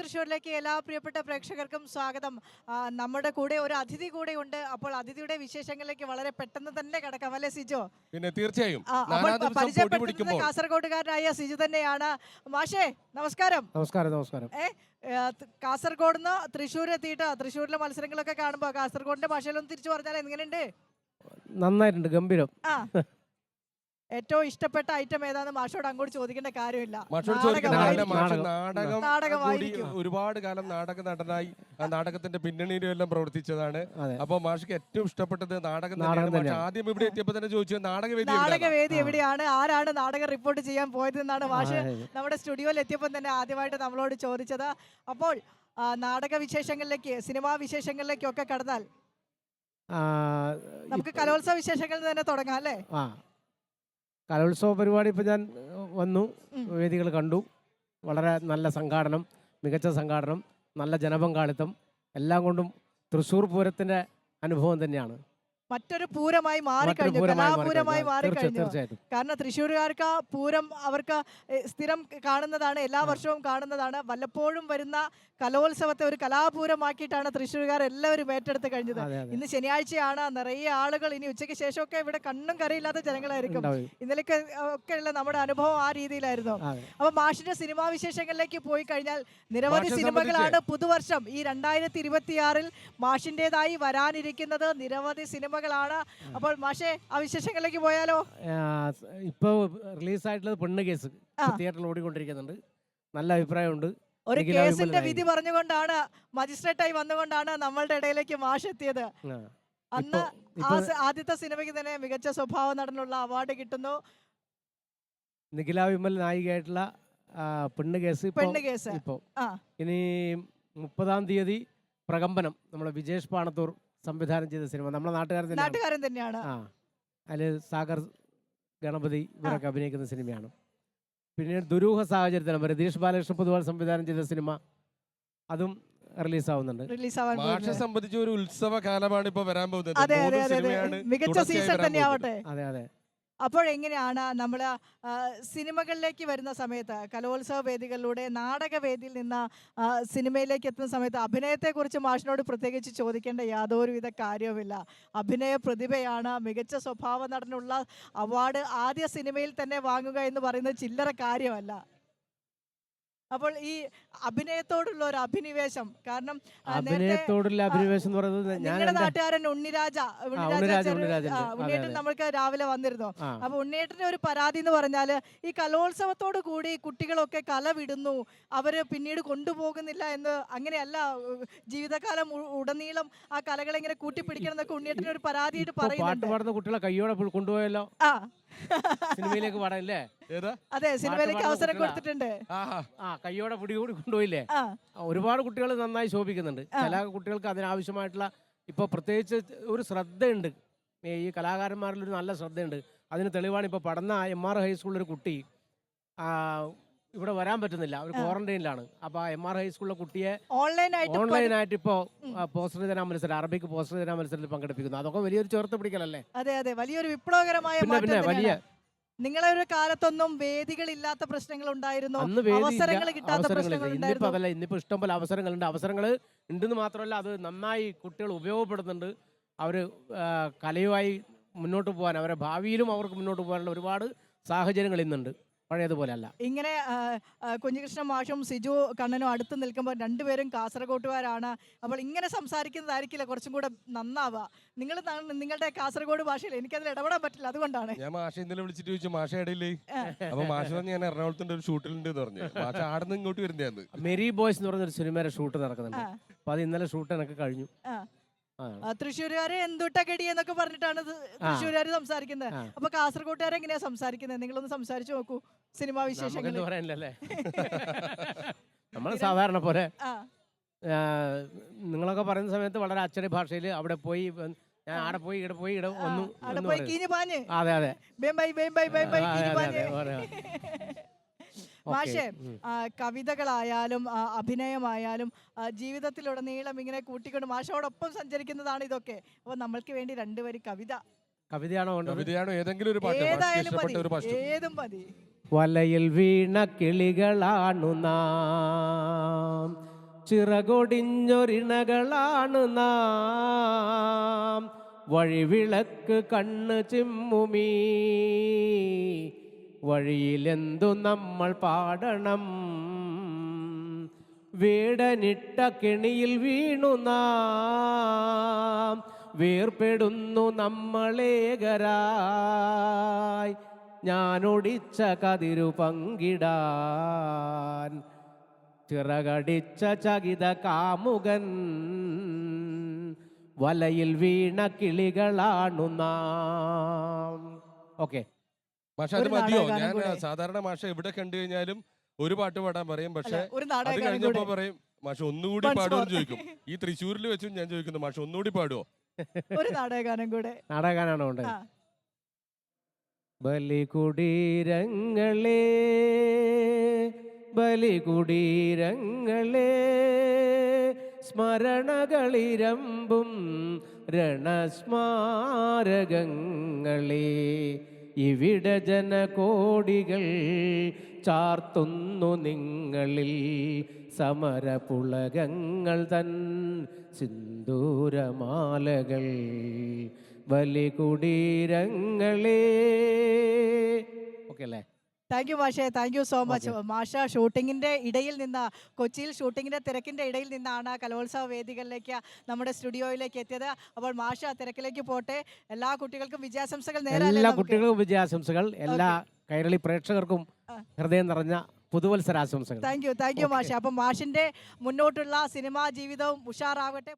തൃശ്ശൂരിലേക്ക് എല്ലാ പ്രിയപ്പെട്ട പ്രേക്ഷകർക്കും സ്വാഗതം. നമ്മുടെ കൂടെ ഒരു അതിഥി കൂടെ ഉണ്ട്. അപ്പോൾ അതിഥിയുടെ വിശേഷങ്ങളിലേക്ക് വളരെ പെട്ടെന്ന് തന്നെ കിടക്കാം, അല്ലേ സിജോ? പിന്നെ തീർച്ചയായും പരിചയപ്പെടുത്തുന്നത് കാസർഗോഡുകാരനായ സിജു തന്നെയാണ്. മാഷേ നമസ്കാരം. നമസ്കാരം. നമസ്കാരം. കാസർഗോഡ് നിന്ന് തൃശ്ശൂർ എത്തിയിട്ട് തൃശ്ശൂരിലെ മത്സരങ്ങളൊക്കെ കാണുമ്പോൾ കാസർഗോഡിന്റെ ഭാഷയിലൊന്നും തിരിച്ചു പറഞ്ഞാൽ എങ്ങനെയുണ്ട്? നന്നായിട്ടുണ്ട്, ഗംഭീരം. ഏറ്റവും ഇഷ്ടപ്പെട്ട ഐറ്റം ഏതാന്ന് മാഷോട് അങ്ങോട്ട് ചോദിക്കേണ്ട കാര്യമില്ല. ഒരുപാട് കാലം നാടക നടനായി ആ നാടകത്തിന്റെ പിന്നണിയിലും എല്ലാം പ്രവർത്തിച്ചതാണ്. അപ്പൊ മാഷിക്ക് ഏറ്റവും ഇഷ്ടപ്പെട്ടത് നാടകം. ആദ്യം ഇവിടെ എത്തിയപ്പോ തന്നെ ചോദിച്ചത് നാടകവേദി എവിടെയാണ്, ആരാണ് നാടകം റിപ്പോർട്ട് ചെയ്യാൻ പോയത് എന്നാണ് മാഷ് നമ്മുടെ സ്റ്റുഡിയോയിൽ എത്തിയപ്പോൾ തന്നെ ആദ്യമായിട്ട് നമ്മളോട് ചോദിച്ചത്. അപ്പോൾ നാടക വിശേഷങ്ങളിലേക്ക്, സിനിമാ വിശേഷങ്ങളിലേക്കൊക്കെ കടന്നാൽ നമുക്ക് കലോത്സവ വിശേഷങ്ങളിൽ തന്നെ തുടങ്ങാം, അല്ലേ? കലോത്സവ പരിപാടി ഇപ്പം ഞാൻ വന്നു, വേദികൾ കണ്ടു. വളരെ നല്ല സംഘാടനം, മികച്ച സംഘാടനം, നല്ല ജനപങ്കാളിത്തം, എല്ലാം കൊണ്ടും തൃശ്ശൂർ പൂരത്തിൻ്റെ അനുഭവം തന്നെയാണ്. മറ്റൊരു പൂരമായി മാറിക്കഴിഞ്ഞു, കലാപൂരമായി മാറിക്കഴിഞ്ഞു. കാരണം തൃശ്ശൂരുകാർക്ക് പൂരം അവർക്ക് സ്ഥിരം കാണുന്നതാണ്, എല്ലാ വർഷവും കാണുന്നതാണ്. വല്ലപ്പോഴും വരുന്ന കലോത്സവത്തെ ഒരു കലാപൂരമാക്കിയിട്ടാണ് തൃശ്ശൂരുകാർ എല്ലാവരും ഏറ്റെടുത്ത് കഴിഞ്ഞത്. ഇന്ന് ശനിയാഴ്ചയാണ്, നിറയെ ആളുകൾ. ഇനി ഉച്ചയ്ക്ക് ശേഷമൊക്കെ ഇവിടെ കണ്ണും കരയില്ലാത്ത ജനങ്ങളായിരിക്കും. ഇന്നലേക്ക് ഒക്കെ ഉള്ള നമ്മുടെ അനുഭവം ആ രീതിയിലായിരുന്നു. അപ്പൊ മാഷിന്റെ സിനിമാ വിശേഷങ്ങളിലേക്ക് പോയി കഴിഞ്ഞാൽ നിരവധി സിനിമകളാണ് പുതുവർഷം ഈ 2026 മാഷിന്റേതായി വരാനിരിക്കുന്നത്. നിരവധി സിനിമകളാണ്. അപ്പോൾ മാഷെ, ആ വിശേഷങ്ങളിലേക്ക് പോയാലോ? ഇപ്പൊ റിലീസായിട്ടുള്ളത് പെണ്ണ് കേസ് തിയേറ്ററിൽ ഓടിക്കൊണ്ടിരിക്കുന്നുണ്ട്. നല്ല അഭിപ്രായമുണ്ട്. ഒരു കേസിന്റെ വിധി പറഞ്ഞുകൊണ്ടാണ്, മജിസ്ട്രേറ്റായി വന്നുകൊണ്ടാണ് നമ്മളുടെ ഇടയിലേക്ക് മാഷ് എത്തിയത്. അന്ന് ആദ്യത്തെ സിനിമയ്ക്ക് തന്നെ മികച്ച സ്വഭാവ നടനുള്ള അവാർഡ് കിട്ടുന്നു. നിഖില വിമൽ നായികയായിട്ടുള്ള പെണ്ണ് കേസ്. ഇപ്പോ ഇനി 30-ാം തീയതി പ്രകമ്പനം, നമ്മുടെ വിജേഷ് പാണത്തൂർ സംവിധാനം ചെയ്ത സിനിമ, നമ്മുടെ നാട്ടുകാരൻ തന്നെയാണ്. അതിൽ സാഗർ ഗണപതി ഇവരൊക്കെ അഭിനയിക്കുന്ന സിനിമയാണ്. പിന്നീട് ദുരൂഹ സാഹചര്യത്തിലും രതീഷ് ബാലകൃഷ്ണ പൊതുവാൾ സംവിധാനം ചെയ്ത സിനിമ, അതും റിലീസാവുന്നുണ്ട്. മാഷെ സംബന്ധിച്ച് ഒരു ഉത്സവ കാലമാണ് ഇപ്പൊ വരാൻ പോകുന്നത്. മികച്ച സീസൺ തന്നെയാവട്ടെ. അതെ അതെ. അപ്പോഴെങ്ങനെയാണ് നമ്മൾ സിനിമകളിലേക്ക് വരുന്ന സമയത്ത്, കലോത്സവ വേദികളിലൂടെ നാടകവേദിയിൽ നിന്ന് സിനിമയിലേക്ക് എത്തുന്ന സമയത്ത് അഭിനയത്തെക്കുറിച്ച് മാഷിനോട് പ്രത്യേകിച്ച് ചോദിക്കേണ്ട യാതൊരുവിധ കാര്യവുമില്ല. അഭിനയ പ്രതിഭയാണ്. മികച്ച സ്വഭാവ നടനുള്ള അവാർഡ് ആദ്യ സിനിമയിൽ തന്നെ വാങ്ങുക എന്ന് പറയുന്നത് ചില്ലറ കാര്യമല്ല. അപ്പോൾ ഈ അഭിനയത്തോടുള്ള ഒരു അഭിനിവേശം, കാരണം അഭിനയത്തോടുള്ള അഭിനിവേശം എന്ന് പറയുന്നത് ഞങ്ങളുടെ നാട്ടുകാരൻ ഉണ്ണിയേട്ടൻ നമ്മൾക്ക് രാവിലെ വന്നിരുന്നു. അപ്പൊ ഉണ്ണിയേട്ടന്റെ ഒരു പരാതി എന്ന് പറഞ്ഞാല് ഈ കലോത്സവത്തോടു കൂടി കുട്ടികളൊക്കെ കല വിടുന്നു, അവര് പിന്നീട് കൊണ്ടുപോകുന്നില്ല എന്ന്. അങ്ങനെയല്ല, ജീവിതകാലം ഉടനീളം ആ കലകളെ ഇങ്ങനെ കൂട്ടിപ്പിടിക്കണം എന്നൊക്കെ ഉണ്ണിയേട്ടന്റെ ഒരു പരാതിയായിട്ട് പറയുന്നുണ്ട്. കുട്ടികളെ കയ്യോടെ കൊണ്ടുപോയല്ലോ സിനിമയിലേക്ക് പാടാനല്ലേ? അതെ, സിനിമയിലേക്ക് അവസരം കൊടുത്തിട്ടുണ്ട്. കയ്യോടെ പിടികൂടി കൊണ്ടുപോയില്ലേ? ഒരുപാട് കുട്ടികൾ നന്നായി ശോഭിക്കുന്നുണ്ട്. ചില കുട്ടികൾക്ക് അതിനാവശ്യമായിട്ടുള്ള ഇപ്പൊ പ്രത്യേകിച്ച് ഒരു ശ്രദ്ധയുണ്ട്, ഈ കലാകാരന്മാരിൽ ഒരു നല്ല ശ്രദ്ധയുണ്ട്. അതിന് തെളിവാണ് ഇപ്പൊ പഠന MR ഹൈസ്കൂളിൽ ഒരു കുട്ടി ഇവിടെ വരാൻ പറ്റുന്നില്ല, ഒരു ക്വാറന്റൈനിലാണ്. അപ്പൊ MR ഹൈസ്കൂളിലെ കുട്ടിയെ ഓൺലൈനായിട്ട് ഇപ്പോ പോസ്റ്റർ ദിന മത്സരം, അറബിക്ക് പോസ്റ്റർ ദിന മത്സരത്തിൽ പങ്കെടുപ്പിക്കുന്നു. അതൊക്കെ വലിയൊരു ചേർത്ത് പിടിക്കലല്ലേ? അതെ അതെ, വലിയൊരു വിപ്ലവകരമായ വലിയ. നിങ്ങളെ ഒരു കാലത്തൊന്നും വേദികളില്ലാത്ത പ്രശ്നങ്ങൾ ഉണ്ടായിരുന്നു, അവസരങ്ങൾ കിട്ടാത്ത പ്രശ്നങ്ങൾ ഉണ്ടായിരുന്നു. അതല്ല, ഇന്നിപ്പോ ഇഷ്ടംപോലെ അവസരങ്ങളുണ്ട്. അവസരങ്ങൾ ഉണ്ടെന്ന് മാത്രമല്ല, അത് നന്നായി കുട്ടികൾ ഉപയോഗപ്പെടുന്നുണ്ട്. അവര് കലയുമായി മുന്നോട്ട് പോകാൻ, അവരെ ഭാവിയിലും അവർക്ക് മുന്നോട്ട് പോകാനുള്ള ഒരുപാട് സാഹചര്യങ്ങൾ ഇന്നുണ്ട്, പഴയതുപോലെ അല്ല. ഇങ്ങനെ കുഞ്ഞികൃഷ്ണൻ മാഷും സിജു കണ്ണനും അടുത്ത് നിൽക്കുമ്പോൾ രണ്ടുപേരും കാസർഗോട്ടുകാരാണ്. അപ്പോൾ ഇങ്ങനെ സംസാരിക്കുന്നതായിരിക്കില്ല കുറച്ചും കൂടെ നന്നാവുക. നിങ്ങളുടെ കാസർഗോഡ് ഭാഷയിൽ എനിക്കതിൽ ഇടപെടാൻ പറ്റില്ല, അതുകൊണ്ടാണ്. ഞാൻ മാഷ ഇന്നലെ വിളിച്ചിട്ട് ചോദിച്ചു, മാഷ ഇടയില്ലേ? അപ്പൊ മാഷ ഞാൻ എറണാകുളത്തിന്റെ ഒരു ഷൂട്ടിലുണ്ട് എന്ന് പറഞ്ഞു. മാഷ ആടുന്ന് ഇങ്ങോട്ട് വരുന്നതാണ്. മെരി ബോയ്സ് എന്ന് പറഞ്ഞൊരു സിനിമയുടെ ഷൂട്ട് നടക്കുന്നുണ്ട്. അപ്പൊ അത് ഇന്നലെ ഷൂട്ട് എനിക്ക് കഴിഞ്ഞു. തൃശ്ശൂരുകാരെ എന്തുട്ടകടി എന്നൊക്കെ പറഞ്ഞിട്ടാണ് തൃശ്ശൂരുകാര് സംസാരിക്കുന്നത്. അപ്പൊ കാസർഗോട്ടുകാരെ എങ്ങനെയാ സംസാരിക്കുന്നത്? നിങ്ങളൊന്ന് സംസാരിച്ചു നോക്കൂ സിനിമാ വിശേഷങ്ങൾ. നമ്മൾ സാധാരണ പോലെ നിങ്ങളൊക്കെ പറയുന്ന സമയത്ത് വളരെ അച്ചടി ഭാഷയിൽ അവിടെ പോയി, ഞാൻ ആടെ പോയി ഇവിടെ പോയി ഇവിടെ ഒന്നും. അതെ അതെ. മാഷേ, കവിതകളായാലും അഭിനയമായാലും ജീവിതത്തിലുടനീളം ഇങ്ങനെ കൂട്ടിക്കൊണ്ട് മാഷോടൊപ്പം സഞ്ചരിക്കുന്നതാണ് ഇതൊക്കെ. അപ്പൊ നമ്മൾക്ക് വേണ്ടി രണ്ടുപേരും കവിതയാണോ ഏതെങ്കിലും ഒരു പാട്ട്, ഏതും മതി. വലയിൽ വീണ കിളികളാണു നാം, ചിറകൊടിഞ്ഞൊരിണകളാണ് നാം, വഴിവിളക്ക് കണ്ണ് ചിമ്മുമീ വഴിയിലെന്തു നമ്മൾ പാടണം. വേടനിട്ട കെണിയിൽ വീണു നാം, വേർപ്പെടുന്നു നമ്മളേകരായി. ഞാനൊടിച്ച കതിരു പങ്കിടാൻ ചിറകടിച്ച ചകിത കാമുകൻ, വലയിൽ വീണ കിളികളാണു നാം. ഓക്കെ മാഷ അത് മതിയോ? ഞാൻ സാധാരണ മാഷ എവിടെ കണ്ടു കഴിഞ്ഞാലും ഒരു പാട്ട് പാടാൻ പറയും, പക്ഷെ അത് കഴിഞ്ഞപ്പോ പറയും മാഷ ഒന്നുകൂടി പാടുമെന്ന് ചോദിക്കും. ഈ തൃശ്ശൂരിൽ വെച്ചും ഞാൻ ചോദിക്കുന്നു മാഷ ഒന്നുകൂടി പാടുവോ? ഒരു നാടകഗാനം കൂടെ. നാടകഗാനാണോ ഉണ്ട്? ബലികുടീരങ്ങളെ ബലികുടീരങ്ങളെ സ്മരണകളിരമ്പും രണസ്മാരകങ്ങളെ, ഇവിടെ ജനകോടികൾ ചാർത്തുന്നു നിങ്ങളിൽ സമരപുളകങ്ങൾ തൻ സിന്ദൂരമാലകൾ. ബലികുടീരങ്ങളെ. ഓക്കെ അല്ലേ? താങ്ക് യു മാഷേ, താങ്ക് യു സോ മച്ച്. മാഷ ഷൂട്ടിങ്ങിന്റെ ഇടയിൽ നിന്ന്, കൊച്ചിയിൽ ഷൂട്ടിങ്ങിന്റെ തിരക്കിന്റെ ഇടയിൽ നിന്നാണ് കലോത്സവ വേദികളിലേക്ക് നമ്മുടെ സ്റ്റുഡിയോയിലേക്ക് എത്തിയത്. അപ്പോൾ മാഷ തിരക്കിലേക്ക് പോട്ടെ. എല്ലാ കുട്ടികൾക്കും വിജയാശംസകൾ നേരാം. എല്ലാ കുട്ടികൾക്കും വിജയാശംസകൾ. എല്ലാ കൈരളി പ്രേക്ഷകർക്കും ഹൃദയം നിറഞ്ഞ പുതുവത്സരാശംസകൾ. താങ്ക് യു മാഷ. അപ്പം മാഷിന്റെ മുന്നോട്ടുള്ള സിനിമാ ജീവിതവും ഉഷാറാവട്ടെ.